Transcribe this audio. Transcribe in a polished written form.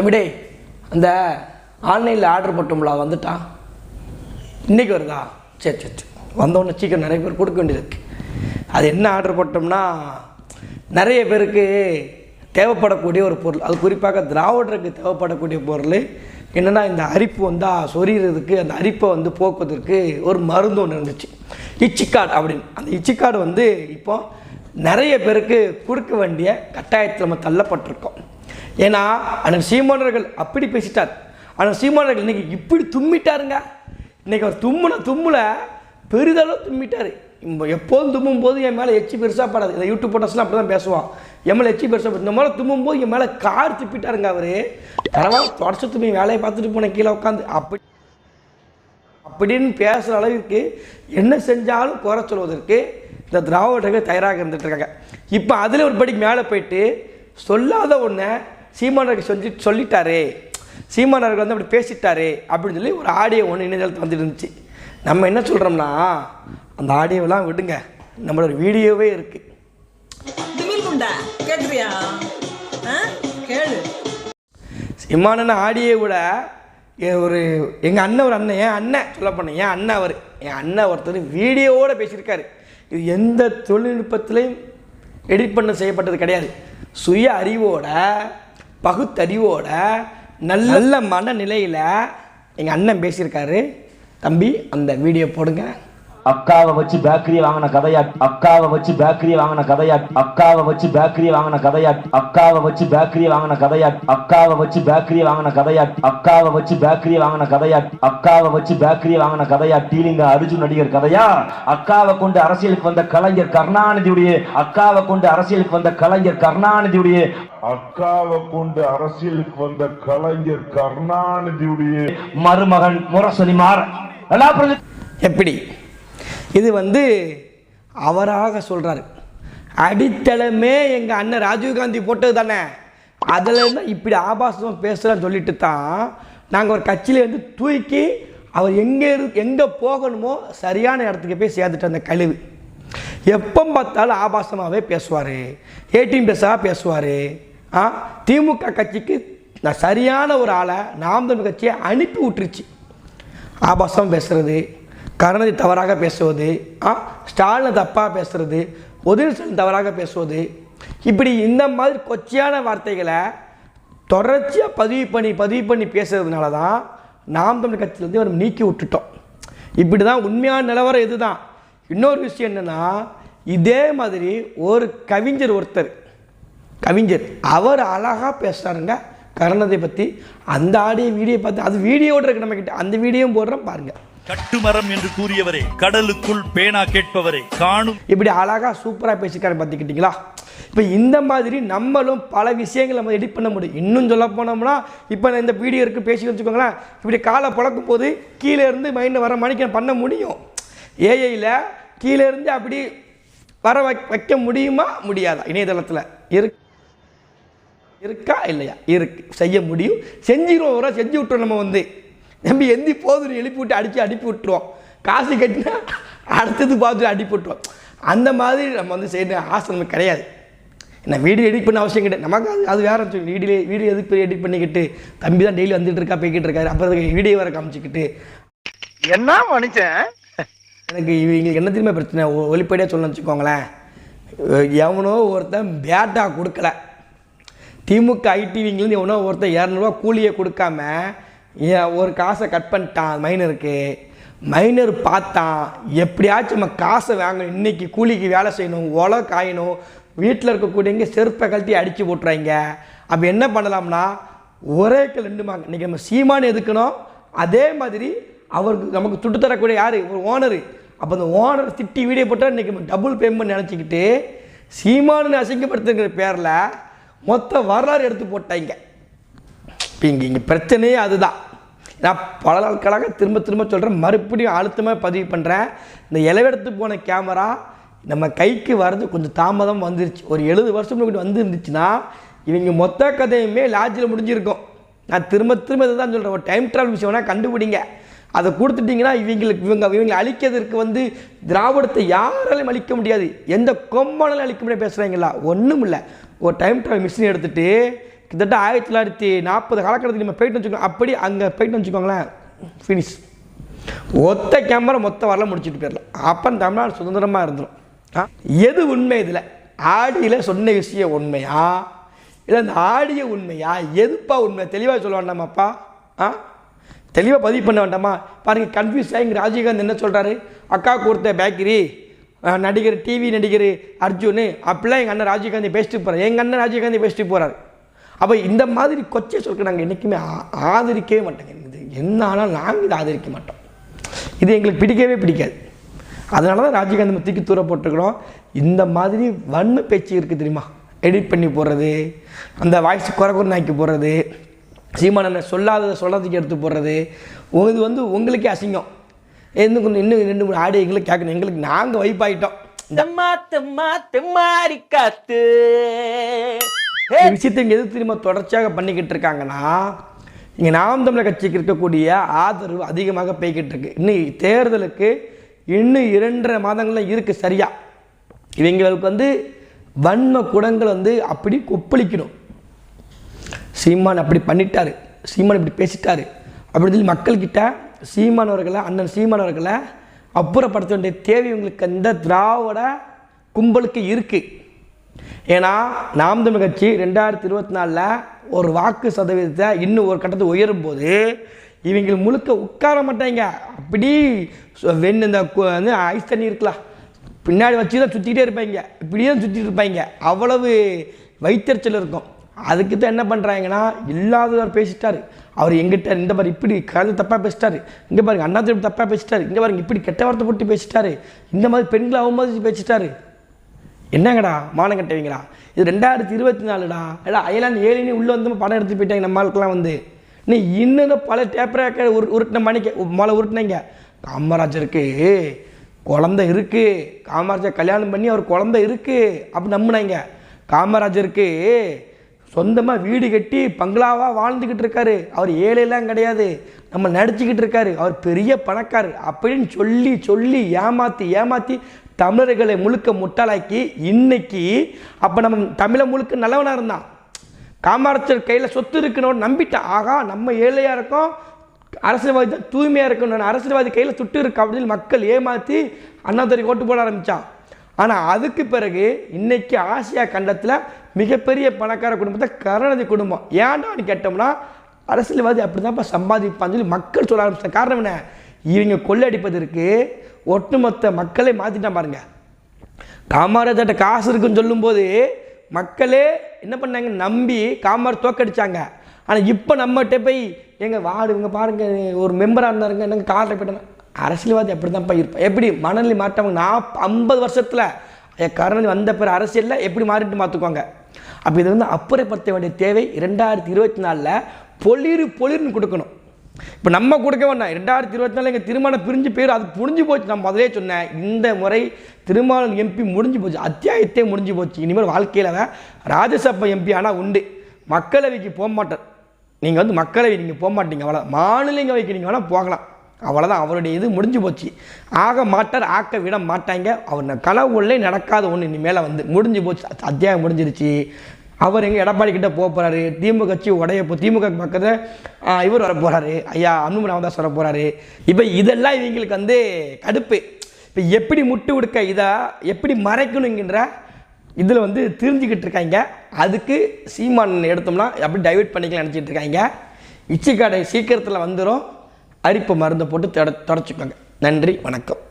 தம்பிடே அந்த ஆன்லைனில் ஆர்டர் போட்டோம்ல வந்துட்டான் இன்றைக்கி வருதா? சரி சரி சரி வந்தோடனே சீக்கிரம் நிறைய பேர் கொடுக்க வேண்டியது இருக்குது. அது என்ன ஆர்டர் போட்டோம்னா நிறைய பேருக்கு தேவைப்படக்கூடிய ஒரு பொருள், அது குறிப்பாக திராவிடருக்கு தேவைப்படக்கூடிய பொருள் என்னென்னா இந்த அரிப்பு வந்தால் சொறிகிறதுக்கு அந்த அரிப்பை வந்து போக்குவதற்கு ஒரு மருந்து ஒன்று இருந்துச்சு, இச்சிக்காடு அப்படின்னு. அந்த இச்சிக்காடு வந்து இப்போ நிறைய பேருக்கு கொடுக்க வேண்டிய கட்டாயத்தில் நம்ம தள்ளப்பட்டிருக்கோம். ஏன்னா அண்ணன் சீமானவர்கள் அப்படி பேசிட்டார். அண்ணன் சீமானவர்கள் இன்றைக்கி இப்படி தும்மிட்டாருங்க. இன்றைக்கி அவர் தும்முல பெரிதளவு தும்மிட்டார். எப்போதும் தும்மும்போது என் மேலே எச்சி பெருசாக படாது. இந்த யூடியூப் போட்டோஸ்லாம் அப்படி தான் பேசுவான். என் மேலே எச்சி பெருசாக படும். இந்த மாதிரி தும்மும்போது என் மேலே கார் துப்பிட்டாருங்க. அவர் பரவாயில்ல தொடர்ச்சி தும்மி வேலையை பார்த்துட்டு போனேன் கீழே உட்காந்து அப்படின்னு பேசுகிற அளவுக்கு என்ன செஞ்சாலும் குறை சொல்வதற்கு இந்த திராவிடர்கள் தயாராக இருந்துகிட்ருக்காங்க. இப்போ அதில் ஒரு படிக்கு மேலே போயிட்டு சொல்லாத ஒன்றை சீமானவர்கள் சொல்லிட்டாரு, சீமானவர்கள் வந்து அப்படி பேசிட்டாரு அப்படின்னு சொல்லி ஒரு ஆடியோ ஒன்று இணையதளத்தில் வந்துட்டு இருந்துச்சு. நம்ம என்ன சொல்கிறோம்னா அந்த ஆடியோவெல்லாம் விடுங்க, நம்மளோட வீடியோவே இருக்குது. சீமானன் ஆடியோ விட ஒரு எங்கள் அண்ணன் ஒரு அண்ணன், என் அண்ணன் சொல்ல போனேன், என் அண்ணன் ஒருத்தர் வீடியோவோடு பேசியிருக்காரு. இது எந்த தொழில்நுட்பத்திலையும் எடிட் பண்ண செய்யப்பட்டது கிடையாது. சுய அறிவோட பகுத்தறிவோட நல்ல மனநிலையில் எங்கள் அண்ணன் பேசியிருக்காரு. தம்பி அந்த வீடியோ போடுங்க. அக்காவை வச்சு பேக்கரியை வாங்கின கதையாட்டி, அக்காவை வச்சு பேக்கரியை வாங்கின கதையாட்டி, அக்காவை வச்சு பேக்கரியை வாங்கின கதையாட்டி, அக்காவை வச்சு பேக்கரியை வாங்கின கதையாட்டி, அக்காவை வச்சு பேக்கரியை வாங்கின கதையாட்டி, அக்காவை வச்சு பேக்கரியை வாங்கின கதையாட்டி, அக்காவை வச்சு பேக்கரியை வாங்கின கதையாட்டிலிங்க அர்ஜுன் நடிகர் கதையா? அக்காவை கொண்டு அரசியலுக்கு வந்த கலைஞர் கருணாநிதியுடைய, அக்காவை கொண்டு அரசியலுக்கு வந்த கலைஞர் கருணாநிதியுடைய, அக்காவை கொண்டு அரசியலுக்கு வந்த கலைஞர் கருணாநிதியுடைய மருமகன் முரசொலி மாற எப்படி இது வந்து அவராக சொல்கிறாரு. அடித்தளமே எங்கள் அண்ணன் ராஜீவ்காந்தி போட்டது தானே, அதில் இருந்தால் இப்படி ஆபாசமாக பேசுகிறான்னு சொல்லிட்டு தான் நாங்கள் ஒரு கட்சியிலேருந்து தூக்கி அவர் எங்கே போகணுமோ சரியான இடத்துக்கு போய் சேர்த்துட்டு அந்த கழிவு. எப்போ பார்த்தாலும் ஆபாசமாகவே பேசுவார், ஏடிஎம் பேசாக பேசுவார். திமுக கட்சிக்கு நான் சரியான ஒரு ஆளை நாம் தமிழ் கட்சியை அனுப்பி விட்டுருச்சு. ஆபாசம் பேசுகிறது, கருணாநிதி தவறாக பேசுவது, ஸ்டாலின் தப்பாக பேசுகிறது, உதயநிதி தவறாக பேசுவது, இப்படி இந்த மாதிரி கொச்சையான வார்த்தைகளை தொடர்ச்சியாக பதிவு பண்ணி பேசுறதுனால தான் நாம் தமிழ் கட்சியிலேருந்து அவர் நீக்கி விட்டுட்டோம். இப்படி தான் உண்மையான நிலவரம் இது தான். இன்னொரு விஷயம் என்னென்னா, இதே மாதிரி ஒரு கவிஞர் அவர் அழகாக பேசுகிறாருங்க கருணாநிதியை பற்றி. அந்த வீடியோ பார்த்து அது வீடியோட இருக்கு நம்மக்கிட்ட, அந்த வீடியோவும் போடுறோம் பாருங்கள். கட்டுமரம் என்று கூறியவரே, கடலுக்குள் பேனா கேட்பவரே காணும், இப்படி அழகாக சூப்பராக பேசிக்கார பார்த்துக்கிட்டீங்களா? இப்போ இந்த மாதிரி நம்மளும் பல விஷயங்களை நம்ம எடிட் பண்ண முடியும். இன்னும் சொல்ல போனோம்னா இப்போ இந்த வீடியோ இருக்குது பேசி வச்சுக்கோங்களேன், இப்படி காலை பழக்கும் போது கீழே இருந்து மைண்டில் வர மணிக்கு பண்ண முடியும். ஏஐயில் கீழே இருந்து அப்படி வர வைக்க முடியுமா முடியாதா? இணையதளத்தில் இருக்கா இல்லையா? செய்ய முடியும், செஞ்சிருவோம். செஞ்சு விட்டுறோம். நம்ம வந்து நம்பி எந்தி போதும் எழுப்பி விட்டு அனுப்பி விட்டுருவோம். காசு கட்டினா அடுத்தது பார்த்து அனுப்பி விட்டுருவோம். அந்த மாதிரி நம்ம வந்து செய்ய ஆசை நமக்கு கிடையாது. நான் வீடியோ எடிட் பண்ண அவசியம் கிடையாது. நமக்கு அது வேற வீடியோ எதுக்கு எடிட் பண்ணிக்கிட்டு தம்பி தான் டெய்லி வந்துட்டு இருக்கா போய்கிட்டு இருக்காரு, அப்புறம் வீடியோ வேறு காமிச்சிக்கிட்டு என்ன மனுஷன். எனக்கு இவங்களுக்கு என்ன திரும்ப பிரச்சனை, ஒளிப்படியாக சொல்லணும்னு வச்சுக்கோங்களேன். எவனோ ஒருத்தன் பேட்டா கொடுக்கல, திமுக ஐடிவிங்கிலேருந்து எவனோ ஒருத்தன் 200 ரூபா கூலியை கொடுக்காம ஒரு காசை கட் பண்ணிட்டான் மைனர் பார்த்தான். எப்படியாச்சும் நம்ம காசை வாங்கணும், இன்றைக்கி கூலிக்கு வேலை செய்யணும், ஒலை காயணும், வீட்டில் இருக்கக்கூடியவங்க செருப்பை கழட்டி அடித்து போட்டுறாங்க. அப்போ என்ன பண்ணலாம்னா ஒரே ரெண்டு மாங்க இன்றைக்கி நம்ம சீமானு எதுக்கணும், அதே மாதிரி அவருக்கு நமக்கு துட்டு தரக்கூடிய யார் ஒரு ஓனரு. அப்போ அந்த ஓனர் திட்டி வீடியோ போட்டால் இன்றைக்கி டபுள் பேமெண்ட் நினச்சிக்கிட்டு சீமானு அசிங்கப்படுத்துங்கிற பேரில் மொத்த வரலாறு எடுத்து போட்டாங்க. இங்கே பிரச்சனையே அதுதான். நான் பல நாட்களாக திரும்ப சொல்கிறேன், மறுபடியும் அழுத்தமாக பதிவு பண்ணுறேன். இந்த இளவெடுத்து போன கேமரா நம்ம கைக்கு வர்றது கொஞ்சம் தாமதம் வந்துருச்சு. ஒரு 70 வருஷம் வந்து இருந்துச்சுன்னா இவங்க மொத்த கதையுமே லாட்ஜில் முடிஞ்சிருக்கும். நான் திரும்ப இதை தான் சொல்கிறேன், ஒரு டைம் ட்ராவல் விஷயம் வேணால் கண்டுபிடிங்க. அதை கொடுத்துட்டிங்கன்னா இவங்களை அழிக்கிறதுக்கு வந்து திராவிடத்தை யாராலையும் அழிக்க முடியாது, எந்த கொம்பானாலும் அழிக்க முடியாது. பேசுகிறாங்களா? ஒன்றும் இல்லை. ஒரு டைம் ட்ராவல் மிஷின் எடுத்துகிட்டு கிட்டத்தட்ட 1940 காலகட்டத்துக்கு நம்ம போயிட்டு வச்சுக்கோங்க. அப்படி அங்கே போயிட்டு வச்சுக்கோங்களேன், ஃபினிஷ். ஒத்த கேமரா மொத்த வரலாம் முடிச்சுட்டு போயிடலாம். அப்போ தமிழ்நாடு சுதந்திரமாக இருந்துடும். எது உண்மை இதில்? ஆடியில் சொன்ன விஷயம் உண்மையா இல்லை இந்த ஆடிய உண்மையா? எதுப்பா உண்மை? தெளிவாக சொல்ல வேண்டாமாப்பா? தெளிவாக பதிவு பண்ண வேண்டாமா? பாருங்கள், கன்ஃபியூஸ் ஆகி ராஜீவ்காந்த் என்ன சொல்கிறாரு, அக்கா கொடுத்த பேக்கரி நடிகர், டிவி நடிகர் அர்ஜுன் அப்படிலாம் எங்கள் அண்ணன் ராஜீவ்காந்தி பேசிட்டு போகிறார். எங்கள் அண்ணன் ராஜீவ்காந்தி பேசிட்டு போகிறார். அப்போ இந்த மாதிரி கொச்சை சொல்லிட்டு நாங்கள் என்றைக்குமே ஆதரிக்கவே மாட்டோங்க. இது என்ன ஆனாலும் நாங்கள் இதை ஆதரிக்க மாட்டோம். இது எங்களுக்கு பிடிக்கவே பிடிக்காது. அதனால தான் ராஜீவ்காந்தி நம்ம தூக்கி தூர போட்டுக்கிறோம். இந்த மாதிரி வன்மை பேச்சு இருக்குது தெரியுமா? எடிட் பண்ணி போடுறது, அந்த வாய்ஸ் குறை ஆக்கி போடுறது, சீமானனை சொல்லாததை சொல்லாததுக்கு எடுத்து போடுறது, இது வந்து உங்களுக்கே அசிங்கம். இன்னும் 2-3 ஆடியோ எங்களுக்கு கேட்கணும். எங்களுக்கு நாங்கள் வைப்பாயிட்டோம். விஷயத்தை எது திரும்ப தொடர்ச்சியாக பண்ணிக்கிட்டு இருக்காங்கன்னா, இங்கே நாம் தமிழர் கட்சிக்கு இருக்கக்கூடிய ஆதரவு அதிகமாக போய்கிட்டு இருக்கு. இன்னும் தேர்தலுக்கு இன்னும் 2.5 மாதங்கள்லாம் இருக்குது சரியா. இவங்களுக்கு வந்து வன்ம குடங்கள் வந்து அப்படி கொப்பளிக்கணும். சீமான் அப்படி பண்ணிட்டாரு, சீமான் இப்படி பேசிட்டாரு அப்படின்னு சொல்லி மக்கள்கிட்ட சீமானவர்களை, அண்ணன் சீமானவர்களை அப்புறப்படுத்த வேண்டிய தேவை இவங்களுக்கு இந்த திராவிட கும்பலுக்கு இருக்குது. ஏன்னா நாம் தமிழ் கட்சி 2024 ஒரு வாக்கு சதவீதத்தை இன்னும் ஒரு கட்டத்தை உயரும் போது இவங்க முழுக்க உட்கார மாட்டாங்க. அப்படி இந்த ஐஸ் தண்ணி இருக்கலாம் பின்னாடி வச்சு தான் சுற்றிக்கிட்டே இருப்பாங்க, இப்படியே தான் சுற்றிட்டு இருப்பாங்க. அவ்வளவு வைத்தறிச்சல் இருக்கும். அதுக்கு தான் என்ன பண்ணுறாங்கன்னா, இல்லாதவர் பேசிட்டாரு, அவர் எங்கிட்ட இந்த மாதிரி இப்படி கலந்து தப்பாக பேசிட்டாரு, இங்கே பாருங்க அண்ணா திருப்பி தப்பாக பேசிட்டாரு, இங்கே பாருங்க இப்படி கெட்ட வார்த்தை போட்டு பேசிட்டாரு, இந்த மாதிரி பெண்களை அவமதிச்சு பேசிட்டாரு. என்னங்கடா மானம் கட்டுவீங்களா? இது 2024டா. ஏடா அயலாந்து 7 உள்ளே வந்து படம் எடுத்து போயிட்டாங்க. நம்மளுக்கெல்லாம் வந்து நீ இன்னும் பல டேப்பராக்க உருட்டின மணிக்கு மழை உருட்டினீங்க. காமராஜருக்கு குழந்தை இருக்குது, காமராஜர் கல்யாணம் பண்ணி அவர் குழந்தை இருக்குது அப்படி நம்பினாங்க. காமராஜருக்கு சொந்தமாக வீடு கட்டி பங்களாவாக வாழ்ந்துக்கிட்டு இருக்காரு, அவர் ஏழையெல்லாம் கிடையாது, நம்ம நடிச்சுக்கிட்டு இருக்காரு, அவர் பெரிய பணக்காரர் அப்படின்னு சொல்லி சொல்லி ஏமாற்றி தமிழர்களை முழுக்க முட்டாளாக்கி இன்னைக்கு அப்போ நம்ம தமிழை முழுக்க நல்லவனாக இருந்தான். காமராஜர் கையில் சொத்து இருக்குன்னு நம்பிட்டான். ஆகா நம்ம ஏழையாக இருக்கோம், அரசியல்வாதி தான் தூய்மையாக இருக்கணும், அரசியல்வாதி கையில் சுட்டு இருக்கு அப்படின்னு மக்கள் ஏமாற்றி அண்ணாதுரைக்கு ஓட்டு போட ஆரம்பித்தான். ஆனால் அதுக்கு பிறகு இன்னைக்கு ஆசியா கண்டத்தில் மிகப்பெரிய பணக்கார குடும்பத்தை கருணாநிதி குடும்பம். ஏன்டான்னு கேட்டோம்னா அரசியல்வாதி அப்படி தான்ப்பா சம்பாதிப்பான்னு சொல்லி மக்கள் சொல்ல ஆரம்பிச்சிட்ட. காரணம் என்ன? இவங்க கொள்ளடிப்பதற்கு ஒட்டுமொத்த மக்களை மாற்றிட்டான் பாருங்க. காமராஜர்கிட்ட காசு இருக்குன்னு சொல்லும்போது மக்களே என்ன பண்ணாங்க, நம்பி காமராஜர் தோக்கடிச்சாங்க. ஆனால் இப்போ நம்மகிட்ட போய் எங்கள் வார்டு இவங்க பாருங்க ஒரு மெம்பராக இருந்தாருங்க என்னங்க காரில் போயிட்டாங்க. அரசியல்வாதி அப்படி தான்ப்பா இருப்பேன். எப்படி மனநிலை மாற்றவங்க 50 வருஷத்தில் கருணாநிதி வந்த பிற அரசியலில் எப்படி மாறிட்டு மாற்றுக்குவாங்க. அப்போ இதை வந்து அப்புறப்படுத்த வேண்டிய தேவை 2024 பொலிர்னு கொடுக்கணும். இப்போ நம்ம கொடுக்க வேண்டாம். 2024 எங்கள் திருமணம் பிரிஞ்சு போயிடும், அது முடிஞ்சு போச்சு. நான் முதலே சொன்னேன், இந்த முறை திருமாவளவன் எம்பி முடிஞ்சு போச்சு, அத்தியாயத்தே முடிஞ்சு போச்சு. இனிமேல் வாழ்க்கையில் ராஜ்யசபா எம்பி ஆனால் உண்டு, மக்களவைக்கு போக மாட்டார். நீங்கள் வந்து மக்களவை நீங்கள் போக மாட்டீங்க, அவ்வளோ மாநிலங்களவைக்கு நீங்கள் வேணால் போகலாம், அவ்வளோதான். அவருடைய இது முடிஞ்சு போச்சு. ஆக மாட்டார், ஆக்க விட மாட்டாங்க. அவர் கனவுள்ளே நடக்காத ஒன்று இனிமேல் வந்து முடிஞ்சு போச்சு, அத்தியாயம் முடிஞ்சிருச்சு. அவர் எங்கள் எடப்பாடி கிட்டே போக போகிறாரு, திமுக கட்சி உடைய திமுக பக்கத்தில் இவர் வர போகிறாரு, ஐயா அன்புமணி ராமதாஸ் வர போகிறாரு. இப்போ இதெல்லாம் இவங்களுக்கு வந்து கடுப்பு. இப்போ எப்படி முட்டு கொடுக்க, இதை எப்படி மறைக்கணுங்கிற இதில் வந்து தெரிஞ்சுக்கிட்டு இருக்காங்க. அதுக்கு சீமான் எடுத்தோம்னா அப்படி டைவெர்ட் பண்ணிக்கலாம் நினச்சிட்டு இருக்காங்க. இச்சிக்காடை சீக்கிரத்தில் வந்துடும், அரிப்பு மருந்தை போட்டு தொடச்சிக்கோங்க. நன்றி, வணக்கம்.